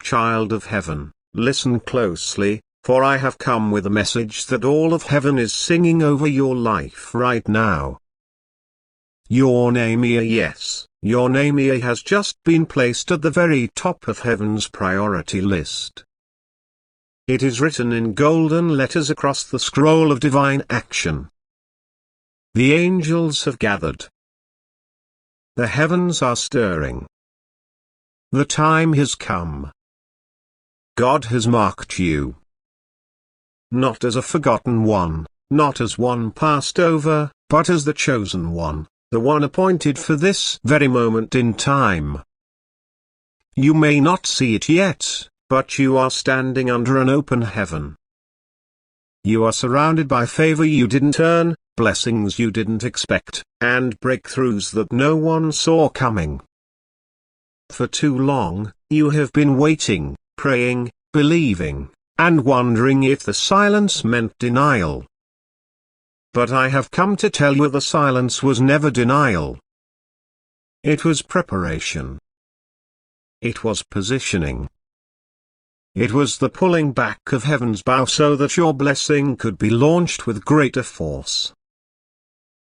child of heaven, listen closely, for I have come with a message that all of heaven is singing over your life right now. Your name here, yes, your name here has just been placed at the very top of heaven's priority list. It is written in golden letters across the scroll of divine action. The angels have gathered. The heavens are stirring. The time has come. God has marked you. Not as a forgotten one, not as one passed over, but as the chosen one, the one appointed for this very moment in time. You may not see it yet, but you are standing under an open heaven. You are surrounded by favor you didn't earn, blessings you didn't expect, and breakthroughs that no one saw coming. For too long, you have been waiting, praying, believing, and wondering if the silence meant denial. But I have come to tell you the silence was never denial. It was preparation. It was positioning. It was the pulling back of heaven's bow so that your blessing could be launched with greater force.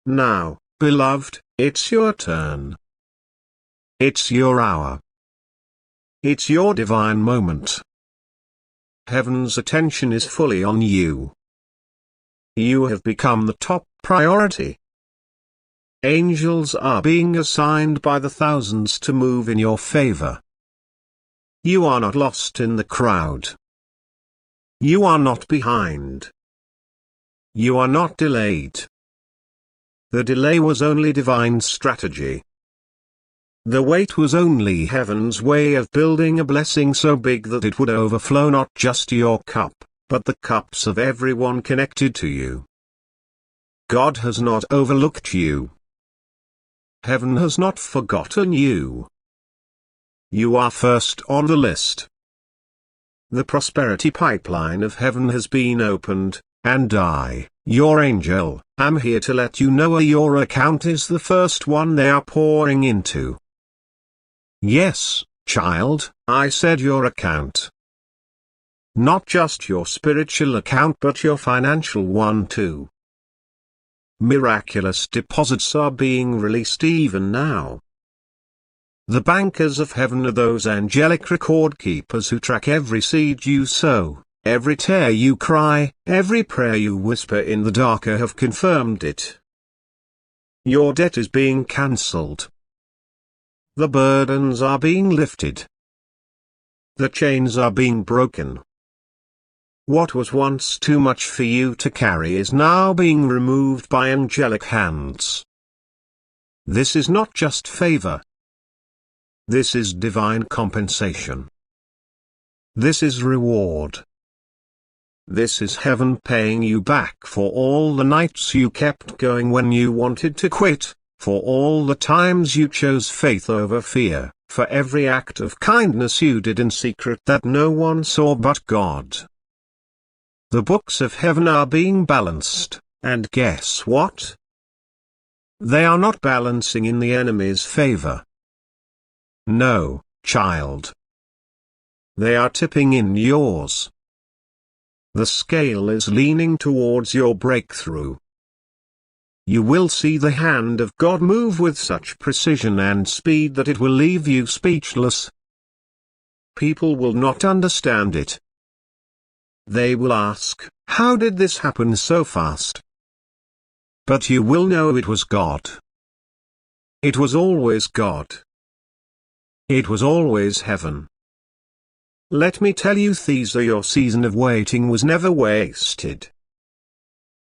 Now, beloved, it's your turn. It's your hour. It's your divine moment. Heaven's attention is fully on you. You have become the top priority. Angels are being assigned by the thousands to move in your favor. You are not lost in the crowd. You are not behind. You are not delayed. The delay was only divine strategy. The wait was only heaven's way of building a blessing so big that it would overflow not just your cup, but the cups of everyone connected to you. God has not overlooked you. Heaven has not forgotten you. You are first on the list. The prosperity pipeline of heaven has been opened, and I, your angel, am here to let you know your account is the first one they are pouring into. Yes, child, I said your account. Not just your spiritual account but your financial one too. Miraculous deposits are being released even now. The bankers of heaven are those angelic record keepers who track every seed you sow, every tear you cry, every prayer you whisper in the dark have confirmed it. Your debt is being cancelled. The burdens are being lifted. The chains are being broken. What was once too much for you to carry is now being removed by angelic hands. This is not just favor. This is divine compensation. This is reward. This is heaven paying you back for all the nights you kept going when you wanted to quit, for all the times you chose faith over fear, for every act of kindness you did in secret that no one saw but God. The books of heaven are being balanced, and guess what? They are not balancing in the enemy's favor. No, child. They are tipping in yours. The scale is leaning towards your breakthrough. You will see the hand of God move with such precision and speed that it will leave you speechless. People will not understand it. They will ask, how did this happen so fast? But you will know it was God. It was always God. It was always heaven. Let me tell you, Thesa, your season of waiting was never wasted.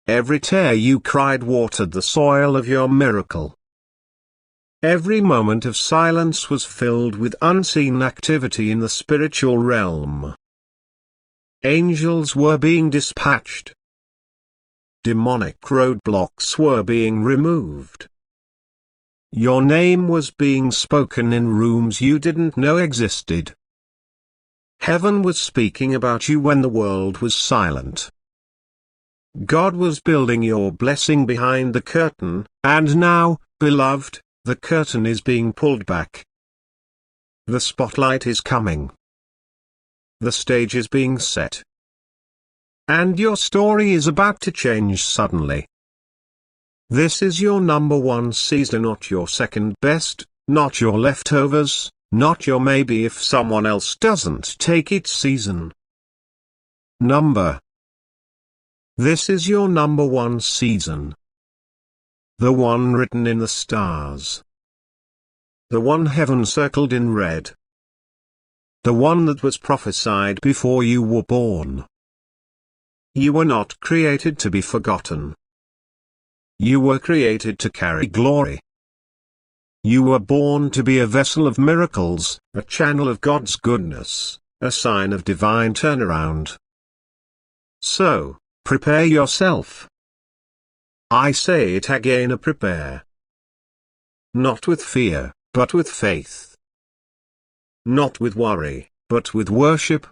Every tear you cried watered the soil of your miracle. Every moment of silence was filled with unseen activity in the spiritual realm. Angels were being dispatched. Demonic roadblocks were being removed. Your name was being spoken in rooms you didn't know existed. Heaven was speaking about you when the world was silent. God was building your blessing behind the curtain, and now, beloved, the curtain is being pulled back. The spotlight is coming. the stage is being set. And your story is about to change suddenly. This is your number one season, not your second best, not your leftovers, not your maybe if someone else doesn't take it season. This is your number one season. The one written in the stars. The one heaven circled in red. The one that was prophesied before you were born. You were not created to be forgotten. You were created to carry glory. You were born to be a vessel of miracles, a channel of God's goodness, a sign of divine turnaround. So, prepare yourself. I say it again, prepare. Not with fear, but with faith. Not with worry, but with worship.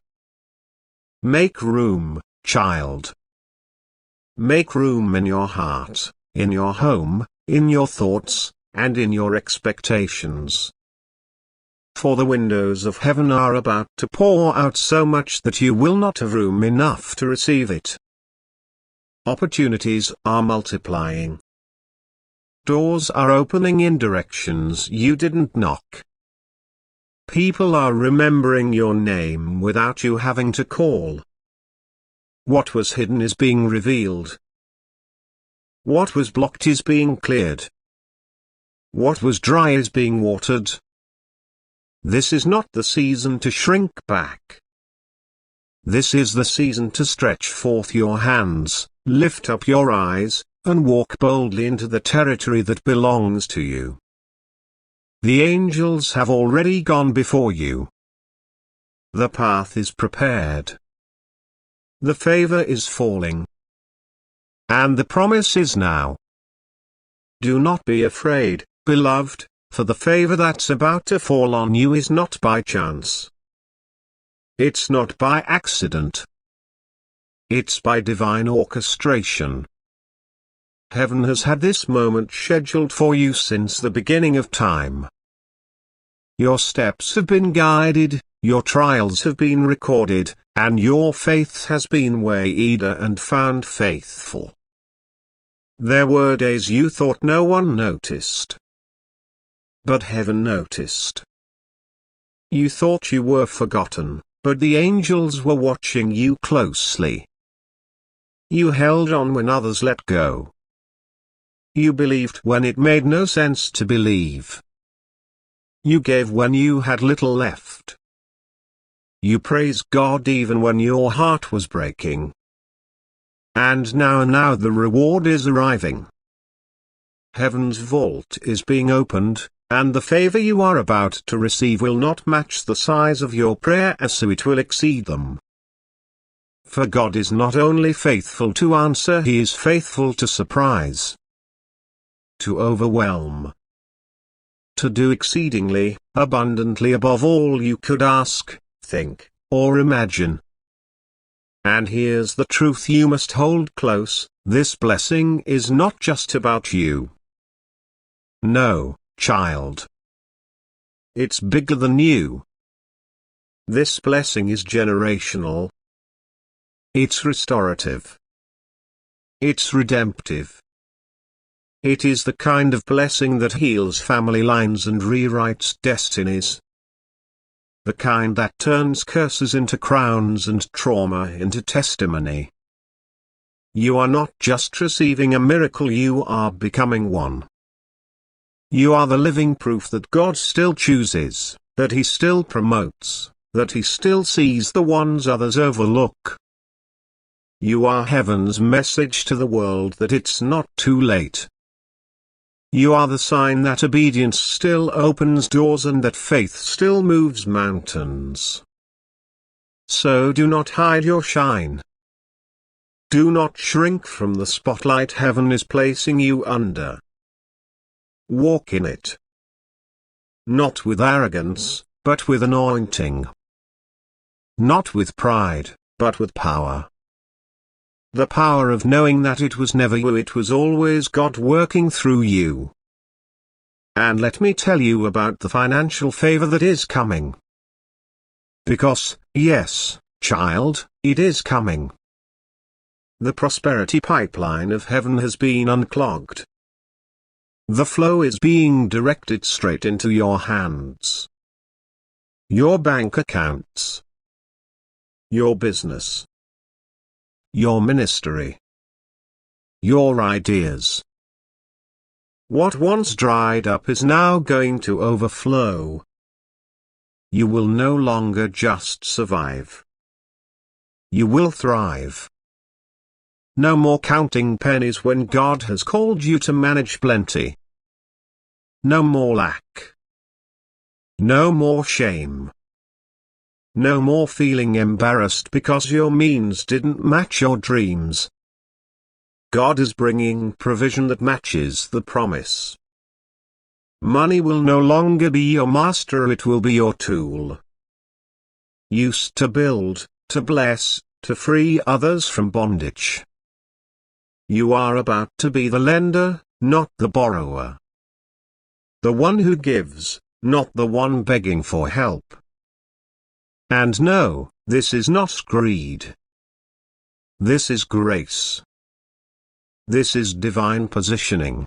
Make room, child. Make room in your heart, in your home, in your thoughts, and in your expectations. For the windows of heaven are about to pour out so much that you will not have room enough to receive it. Opportunities are multiplying. Doors are opening in directions you didn't knock. People are remembering your name without you having to call. What was hidden is being revealed. What was blocked is being cleared. What was dry is being watered. This is not the season to shrink back. This is the season to stretch forth your hands, lift up your eyes, and walk boldly into the territory that belongs to you. The angels have already gone before you. The path is prepared. The favor is falling. And the promise is now. Do not be afraid, beloved, for the favor that's about to fall on you is not by chance. It's not by accident. It's by divine orchestration. Heaven has had this moment scheduled for you since the beginning of time. Your steps have been guided, your trials have been recorded, and your faith has been weighed and found faithful. There were days you thought no one noticed. But heaven noticed. You thought you were forgotten, but the angels were watching you closely. You held on when others let go. You believed when it made no sense to believe. You gave when you had little left. You praised God even when your heart was breaking. And now the reward is arriving. Heaven's vault is being opened, and the favor you are about to receive will not match the size of your prayer, so it will exceed them. For God is not only faithful to answer, He is faithful to surprise, to overwhelm, to do exceedingly, abundantly above all you could ask, think, or imagine. And here's the truth you must hold close: this blessing is not just about you. No, child. It's bigger than you. This blessing is generational. It's restorative. It's redemptive. It is the kind of blessing that heals family lines and rewrites destinies. The kind that turns curses into crowns and trauma into testimony. You are not just receiving a miracle, you are becoming one. You are the living proof that God still chooses, that He still promotes, that He still sees the ones others overlook. You are heaven's message to the world that it's not too late. You are the sign that obedience still opens doors and that faith still moves mountains. So do not hide your shine. Do not shrink from the spotlight heaven is placing you under. Walk in it. Not with arrogance, but with anointing. Not with pride, but with power. The power of knowing that it was never you, it was always God working through you. And let me tell you about the financial favor that is coming. Because, yes, child, it is coming. The prosperity pipeline of heaven has been unclogged. The flow is being directed straight into your hands. Your bank accounts. Your business. Your ministry. Your ideas. What once dried up is now going to overflow. You will no longer just survive. You will thrive. No more counting pennies when God has called you to manage plenty. No more lack. No more shame. No more feeling embarrassed because your means didn't match your dreams. God is bringing provision that matches the promise. Money will no longer be your master, it will be your tool. Used to build, to bless, to free others from bondage. You are about to be the lender, not the borrower. The one who gives, not the one begging for help. And no, this is not greed. This is grace. This is divine positioning.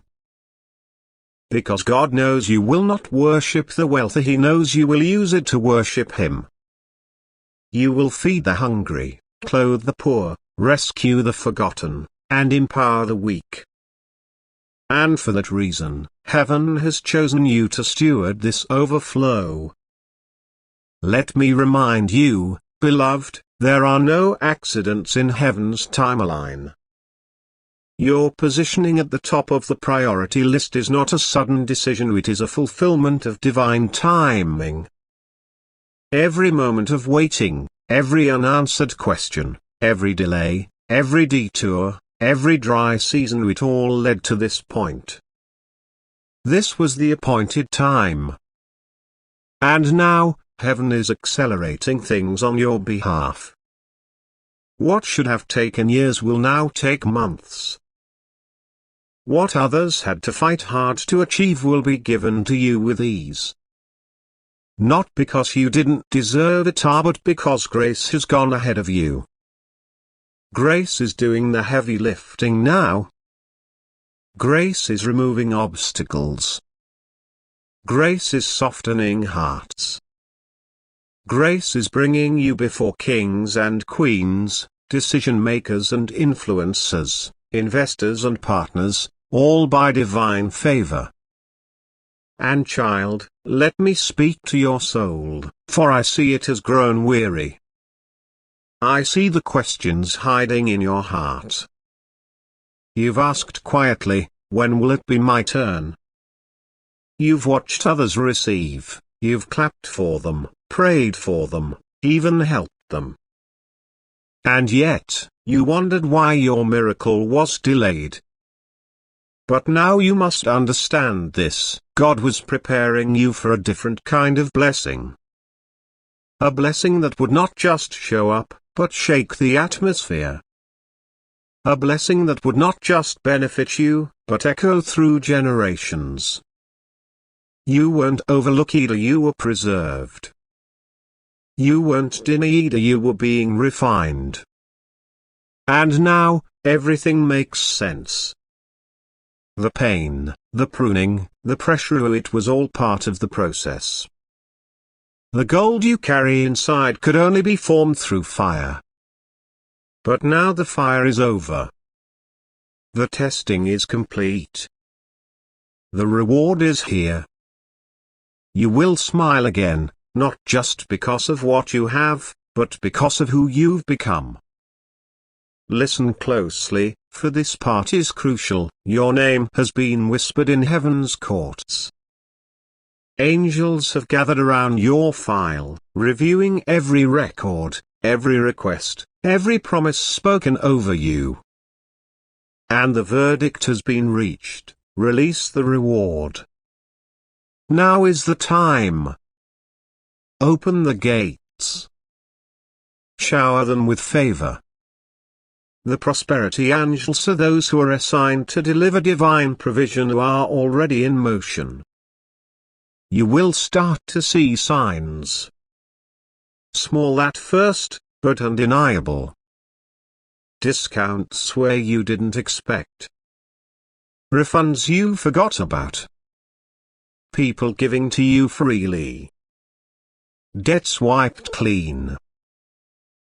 Because God knows you will not worship the wealthy, He knows you will use it to worship Him. You will feed the hungry, clothe the poor, rescue the forgotten, and empower the weak. And for that reason, heaven has chosen you to steward this overflow. Let me remind you, beloved, there are no accidents in heaven's timeline. Your positioning at the top of the priority list is not a sudden decision, it is a fulfillment of divine timing. Every moment of waiting, every unanswered question, every delay, every detour, every dry season, it all led to this point. This was the appointed time. And now, heaven is accelerating things on your behalf. What should have taken years will now take months. What others had to fight hard to achieve will be given to you with ease. Not because you didn't deserve it, but because grace has gone ahead of you. Grace is doing the heavy lifting now. Grace is removing obstacles. Grace is softening hearts. Grace is bringing you before kings and queens, decision makers and influencers, investors and partners, all by divine favor. And child, let me speak to your soul, for I see it has grown weary. I see the questions hiding in your heart. You've asked quietly, when will it be my turn? You've watched others receive, you've clapped for them, prayed for them, even helped them. And yet, you wondered why your miracle was delayed. But now you must understand this, God was preparing you for a different kind of blessing. A blessing that would not just show up, but shake the atmosphere. A blessing that would not just benefit you, but echo through generations. You weren't overlooked either, you were preserved. You weren't denied either, you were being refined. And now, everything makes sense. The pain, the pruning, the pressure, it was all part of the process. The gold you carry inside could only be formed through fire. But now the fire is over. The testing is complete. The reward is here. You will smile again, not just because of what you have, but because of who you've become. Listen closely, for this part is crucial. Your name has been whispered in heaven's courts. Angels have gathered around your file, reviewing every record, every request, every promise spoken over you. And the verdict has been reached: release the reward. Now is the time. Open the gates. Shower them with favor. The prosperity angels are those who are assigned to deliver divine provision, who are already in motion. You will start to see signs. Small at first, but undeniable. Discounts where you didn't expect. Refunds you forgot about. People giving to you freely. Debts wiped clean.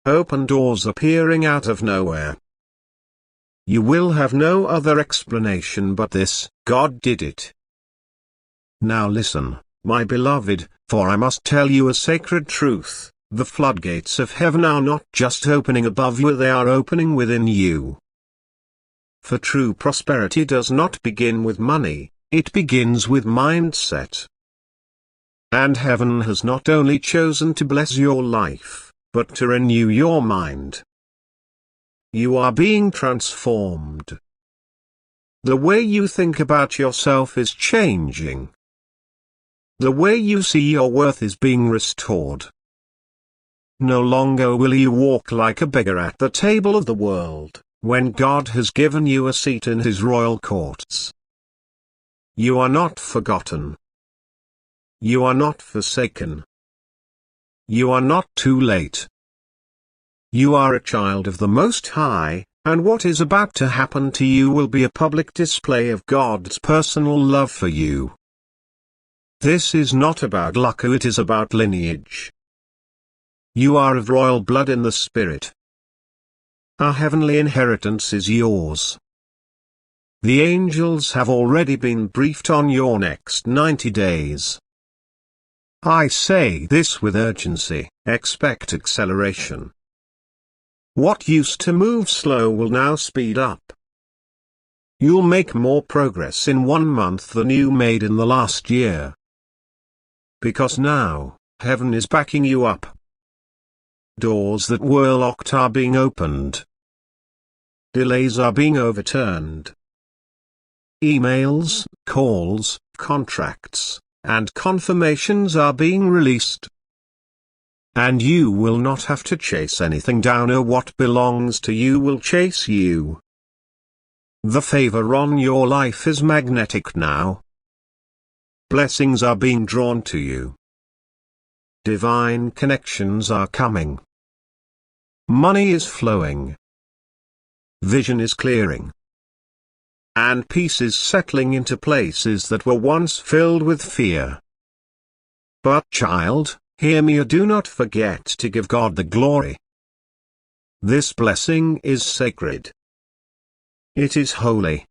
Open doors appearing out of nowhere. You will have no other explanation but this: God did it. Now listen, my beloved, for I must tell you a sacred truth: the floodgates of heaven are not just opening above you, they are opening within you. For true prosperity does not begin with money, it begins with mindset. And heaven has not only chosen to bless your life, but to renew your mind. You are being transformed. The way you think about yourself is changing. The way you see your worth is being restored. No longer will you walk like a beggar at the table of the world, when God has given you a seat in His royal courts. You are not forgotten. You are not forsaken. You are not too late. You are a child of the Most High, and what is about to happen to you will be a public display of God's personal love for you. This is not about luck, it is about lineage. You are of royal blood in the Spirit. A heavenly inheritance is yours. The angels have already been briefed on your next 90 days. I say this with urgency: expect acceleration. What used to move slow will now speed up. You'll make more progress in 1 month than you made in the last year. Because now, heaven is backing you up. Doors that were locked are being opened. Delays are being overturned. Emails, calls, contracts, and confirmations are being released. And you will not have to chase anything down, or what belongs to you will chase you. The favor on your life is magnetic now. Blessings are being drawn to you. Divine connections are coming. Money is flowing. Vision is clearing. And peace is settling into places that were once filled with fear. But child, hear me, do not forget to give God the glory. This blessing is sacred. It is holy.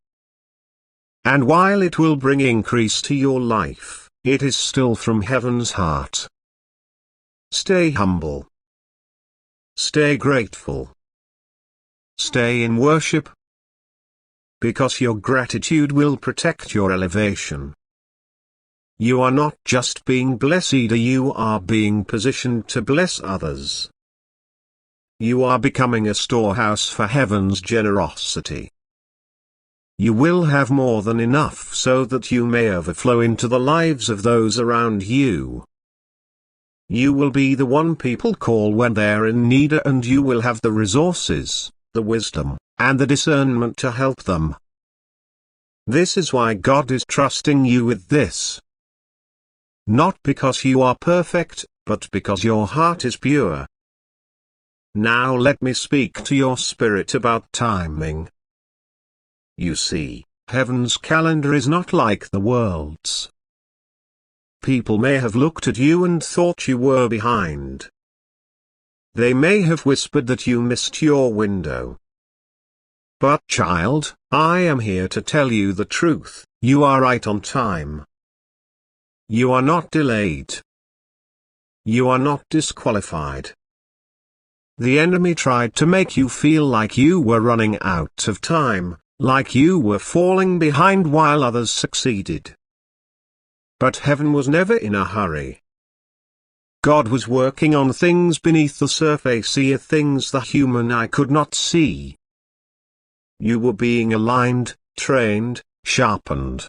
And while it will bring increase to your life, it is still from heaven's heart. Stay humble. Stay grateful. Stay in worship. Because your gratitude will protect your elevation. You are not just being blessed, you are being positioned to bless others. You are becoming a storehouse for heaven's generosity. You will have more than enough so that you may overflow into the lives of those around you. You will be the one people call when they're in need, and you will have the resources, the wisdom, and the discernment to help them. This is why God is trusting you with this. Not because you are perfect, but because your heart is pure. Now let me speak to your spirit about timing. You see, heaven's calendar is not like the world's. People may have looked at you and thought you were behind. They may have whispered that you missed your window. But child, I am here to tell you the truth: you are right on time. You are not delayed. You are not disqualified. The enemy tried to make you feel like you were running out of time, like you were falling behind while others succeeded. But heaven was never in a hurry. God was working on things beneath the surface, things the human eye could not see. You were being aligned, trained, sharpened.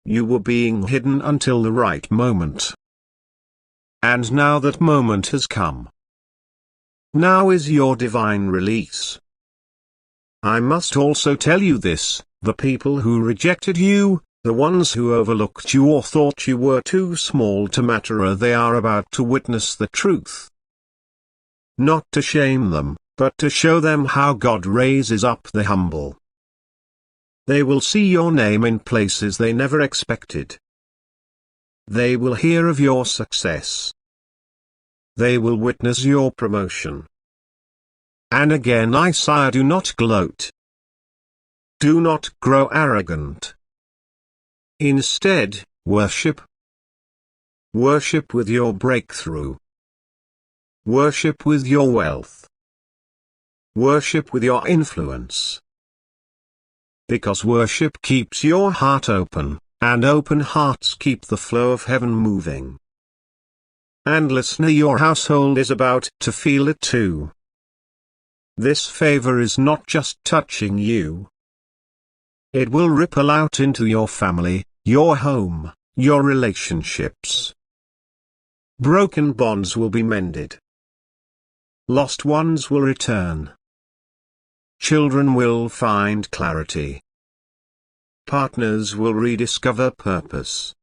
You were being hidden until the right moment. And now that moment has come. Now is your divine release. I must also tell you this: the people who rejected you, the ones who overlooked you or thought you were too small to matter, they are about to witness the truth, not to shame them, but to show them how God raises up the humble. They will see your name in places they never expected. They will hear of your success. They will witness your promotion. And again I say, do not gloat. Do not grow arrogant. Instead, worship. Worship with your breakthrough. Worship with your wealth. Worship with your influence. Because worship keeps your heart open, and open hearts keep the flow of heaven moving. And listener, your household is about to feel it too. This favor is not just touching you. It will ripple out into your family, your home, your relationships. Broken bonds will be mended. Lost ones will return. Children will find clarity. Partners will rediscover purpose.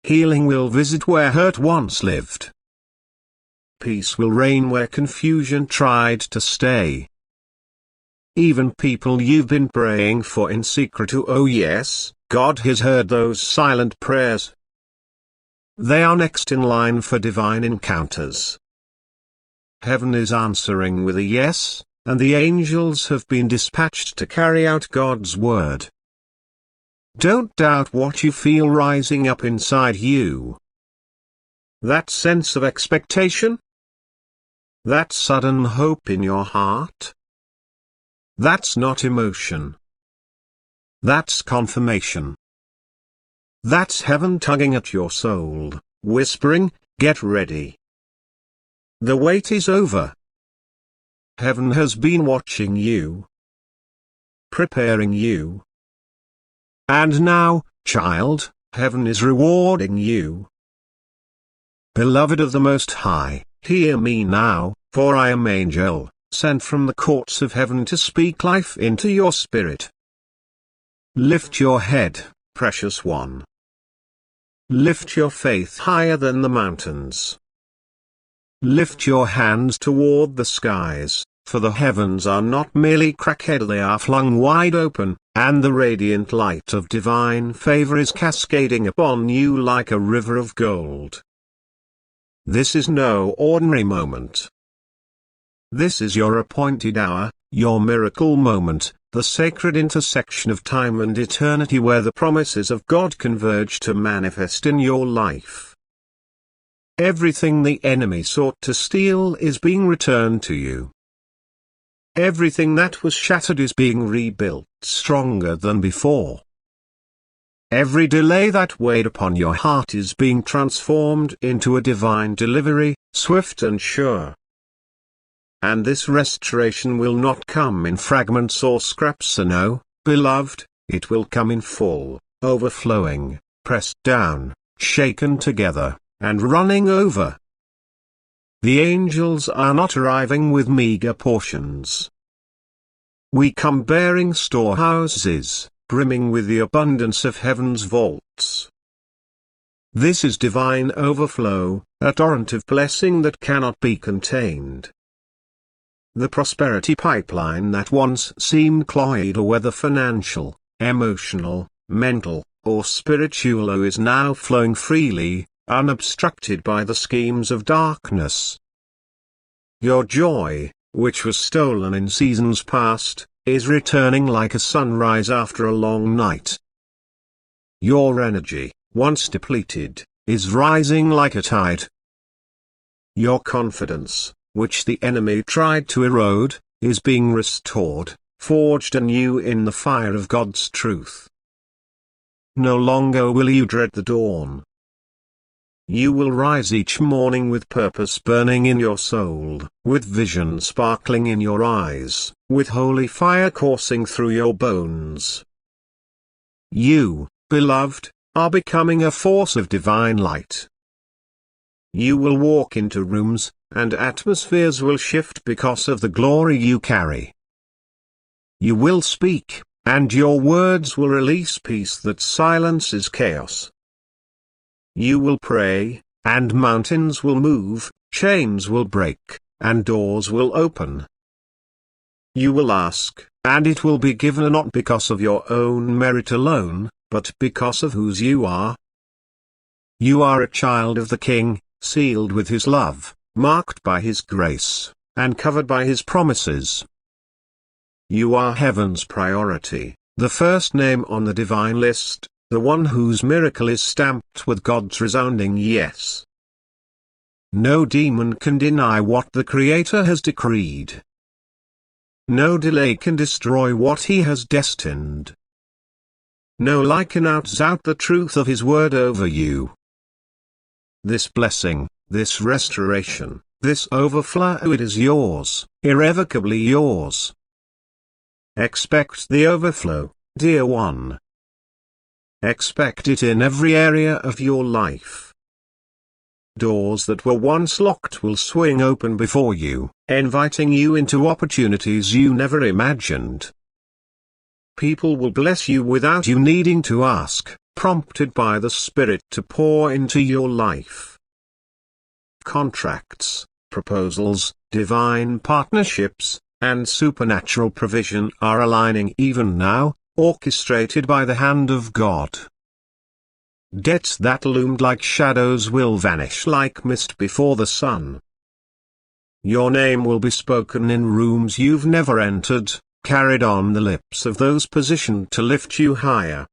Healing will visit where hurt once lived. Peace will reign where confusion tried to stay. Even people you've been praying for in secret, oh yes, God has heard those silent prayers. They are next in line for divine encounters. Heaven is answering with a yes, and the angels have been dispatched to carry out God's word. Don't doubt what you feel rising up inside you. That sense of expectation? That sudden hope in your heart? That's not emotion. That's confirmation. That's heaven tugging at your soul, whispering, get ready. The wait is over. Heaven has been watching you, preparing you. And now, child, heaven is rewarding you. Beloved of the Most High, hear me now, for I am angel, sent from the courts of heaven to speak life into your spirit. Lift your head, precious one. Lift your faith higher than the mountains. Lift your hands toward the skies, for the heavens are not merely cracked, they are flung wide open, and the radiant light of divine favor is cascading upon you like a river of gold. This is no ordinary moment. This is your appointed hour, your miracle moment, the sacred intersection of time and eternity where the promises of God converge to manifest in your life. Everything the enemy sought to steal is being returned to you. Everything that was shattered is being rebuilt stronger than before. Every delay that weighed upon your heart is being transformed into a divine delivery, swift and sure. And this restoration will not come in fragments or scraps, no, beloved, it will come in full, overflowing, pressed down, shaken together, and running over. The angels are not arriving with meager portions. We come bearing storehouses, brimming with the abundance of heaven's vaults. This is divine overflow, a torrent of blessing that cannot be contained. The prosperity pipeline that once seemed cloyed, whether financial, emotional, mental, or spiritual, is now flowing freely, unobstructed by the schemes of darkness. Your joy, which was stolen in seasons past, is returning like a sunrise after a long night. Your energy, once depleted, is rising like a tide. Your confidence, which the enemy tried to erode, is being restored, forged anew in the fire of God's truth. No longer will you dread the dawn. You will rise each morning with purpose burning in your soul, with vision sparkling in your eyes, with holy fire coursing through your bones. You, beloved, are becoming a force of divine light. You will walk into rooms, and atmospheres will shift because of the glory you carry. You will speak, and your words will release peace that silences chaos. You will pray, and mountains will move, chains will break, and doors will open. You will ask, and it will be given, not because of your own merit alone, but because of whose you are. You are a child of the King, sealed with his love, marked by his grace, and covered by his promises. You are heaven's priority, the first name on the divine list, the one whose miracle is stamped with God's resounding yes. No demon can deny what the Creator has decreed. No delay can destroy what he has destined. No lie can out the truth of his word over you. This blessing, this restoration, this overflow, it is yours, irrevocably yours. Expect the overflow, dear one. Expect it in every area of your life. Doors that were once locked will swing open before you, inviting you into opportunities you never imagined. People will bless you without you needing to ask, prompted by the Spirit to pour into your life. Contracts, proposals, divine partnerships, and supernatural provision are aligning even now, orchestrated by the hand of God. Debts that loomed like shadows will vanish like mist before the sun. Your name will be spoken in rooms you've never entered, carried on the lips of those positioned to lift you higher.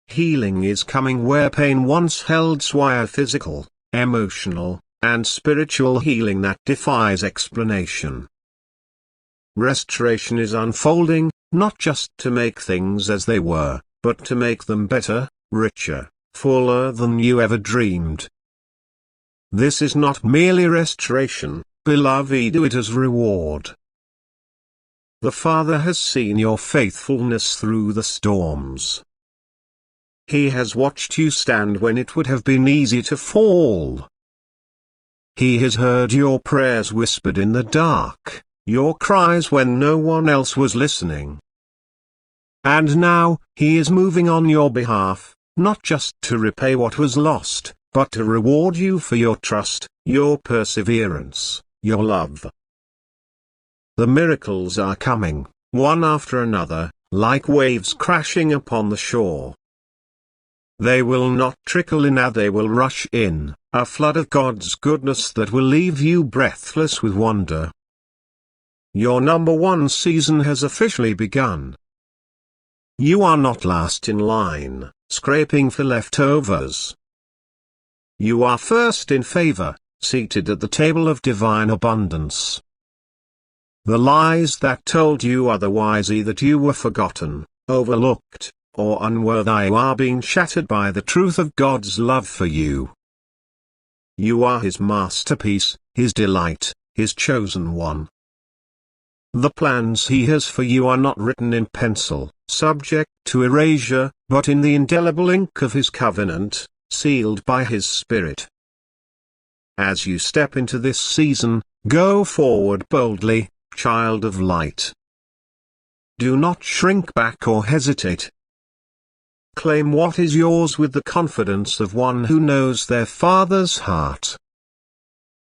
Healing is coming where pain once held sway, physical, emotional, and spiritual healing that defies explanation. Restoration is unfolding, not just to make things as they were, but to make them better, richer, fuller than you ever dreamed. This is not merely restoration, beloved, it is reward. The Father has seen your faithfulness through the storms. He has watched you stand when it would have been easy to fall. He has heard your prayers whispered in the dark, your cries when no one else was listening. And now, he is moving on your behalf, not just to repay what was lost, but to reward you for your trust, your perseverance, your love. The miracles are coming, one after another, like waves crashing upon the shore. They will not trickle in, they will rush in, a flood of God's goodness that will leave you breathless with wonder. Your number one season has officially begun. You are not last in line, scraping for leftovers. You are first in favor, seated at the table of divine abundance. The lies that told you otherwise, that you were forgotten, overlooked, or unworthy, are being shattered by the truth of God's love for you. You are his masterpiece, his delight, his chosen one. The plans he has for you are not written in pencil, subject to erasure, but in the indelible ink of his covenant, sealed by his Spirit. As you step into this season, go forward boldly, child of light. Do not shrink back or hesitate. Claim what is yours with the confidence of one who knows their Father's heart.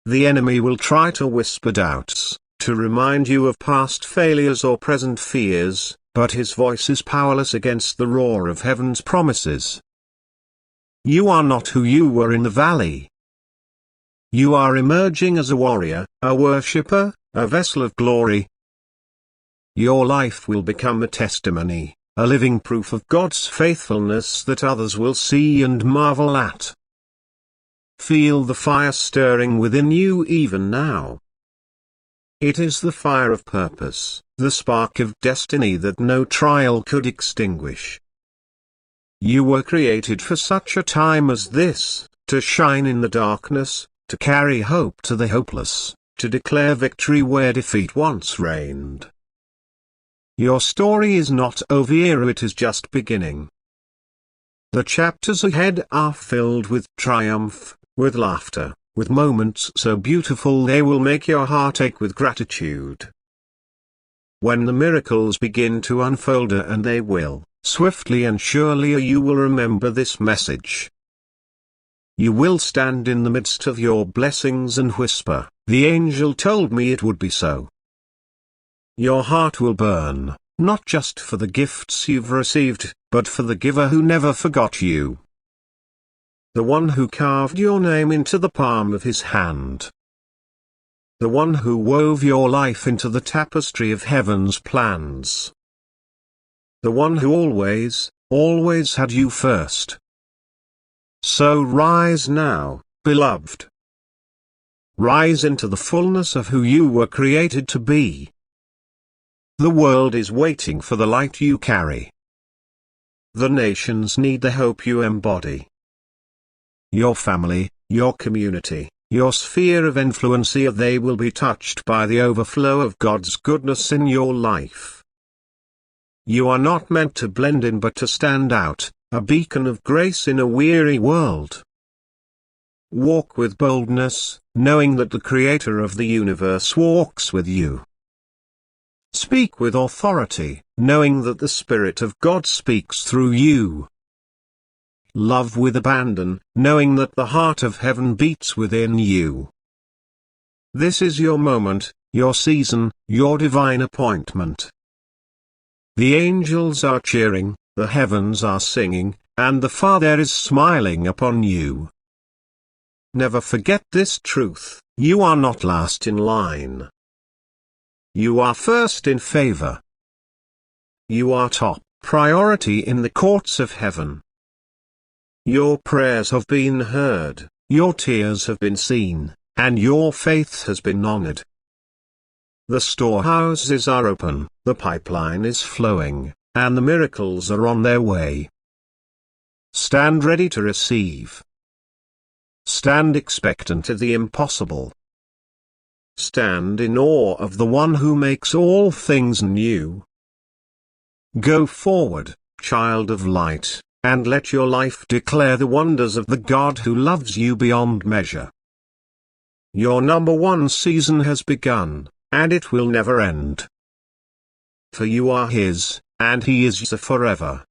The enemy will try to whisper doubts, to remind you of past failures or present fears, but his voice is powerless against the roar of heaven's promises. You are not who you were in the valley. You are emerging as a warrior, a worshipper, a vessel of glory. Your life will become a testimony, a living proof of God's faithfulness that others will see and marvel at. Feel the fire stirring within you even now. It is the fire of purpose, the spark of destiny that no trial could extinguish. You were created for such a time as this, to shine in the darkness, to carry hope to the hopeless, to declare victory where defeat once reigned. Your story is not over, it is just beginning. The chapters ahead are filled with triumph, with laughter, with moments so beautiful they will make your heart ache with gratitude. When the miracles begin to unfold, and they will, swiftly and surely, you will remember this message. You will stand in the midst of your blessings and whisper, The angel told me it would be so. Your heart will burn, not just for the gifts you've received, but for the giver who never forgot you. The one who carved your name into the palm of his hand. The one who wove your life into the tapestry of heaven's plans. The one who always, always had you first. So rise now, beloved. Rise into the fullness of who you were created to be. The world is waiting for the light you carry. The nations need the hope you embody. Your family, your community, your sphere of influence, they will be touched by the overflow of God's goodness in your life. You are not meant to blend in but to stand out, a beacon of grace in a weary world. Walk with boldness, knowing that the Creator of the universe walks with you. Speak with authority, knowing that the Spirit of God speaks through you. Love with abandon, knowing that the heart of heaven beats within you. This is your moment, your season, your divine appointment. The angels are cheering, the heavens are singing, and the Father is smiling upon you. Never forget this truth: you are not last in line. You are first in favor. You are top priority in the courts of heaven. Your prayers have been heard, your tears have been seen, and your faith has been honored. The storehouses are open, the pipeline is flowing, and the miracles are on their way. Stand ready to receive. Stand expectant of the impossible. Stand in awe of the one who makes all things new. Go forward, child of light, and let your life declare the wonders of the God who loves you beyond measure. Your number one season has begun, and it will never end. For you are His, and He is forever.